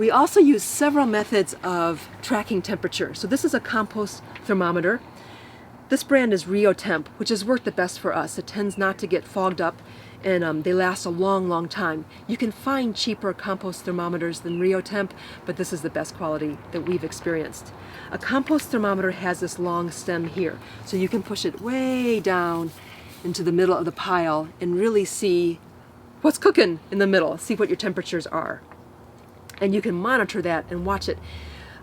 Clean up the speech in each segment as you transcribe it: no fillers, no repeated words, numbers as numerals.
We also use several methods of tracking temperature. So this is a compost thermometer. This brand is RioTemp, which has worked the best for us. It tends not to get fogged up, and they last a long time. You can find cheaper compost thermometers than RioTemp, but this is the best quality that we've experienced. A compost thermometer has this long stem here, so you can push it way down into the middle of the pile and really see what's cooking in the middle, see what your temperatures are. And you can monitor that and watch it.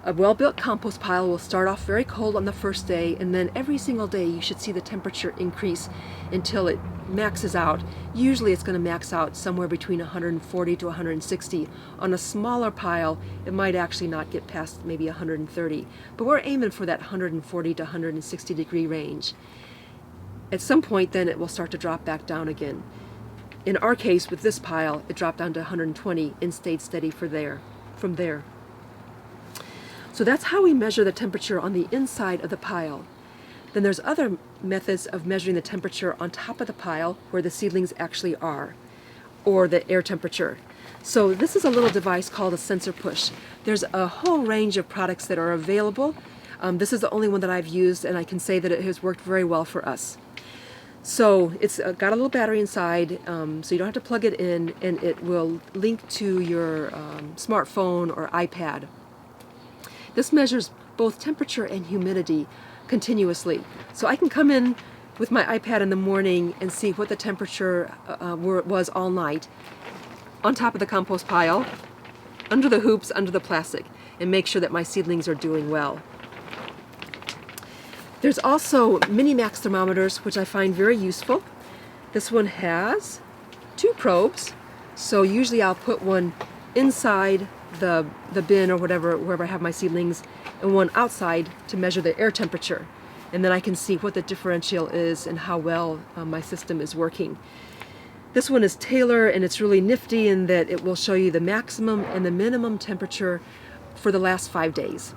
A well-built compost pile will start off very cold on the first day, and then every single day you should see the temperature increase until it maxes out. Usually it's going to max out somewhere between 140 to 160. On a smaller pile, it might actually not get past maybe 130. But we're aiming for that 140 to 160 degree range. At some point then it will start to drop back down again. In our case, with this pile, it dropped down to 120 and stayed steady from there. So that's how we measure the temperature on the inside of the pile. Then there's other methods of measuring the temperature on top of the pile where the seedlings actually are, or the air temperature. So this is a little device called a sensor push. There's a whole range of products that are available. This is the only one that I've used, and I can say that it has worked very well for us. So it's got a little battery inside, so you don't have to plug it in, and it will link to your smartphone or iPad. This measures both temperature and humidity continuously. So I can come in with my iPad in the morning and see what the temperature was all night on top of the compost pile, under the hoops, under the plastic, and make sure that my seedlings are doing well. There's also mini max thermometers, which I find very useful. This one has 2 probes, so usually I'll put one inside the bin or whatever, wherever I have my seedlings, and one outside to measure the air temperature. And then I can see what the differential is and how well my system is working. This one is Taylor, and it's really nifty in that it will show you the maximum and the minimum temperature for the last 5 days.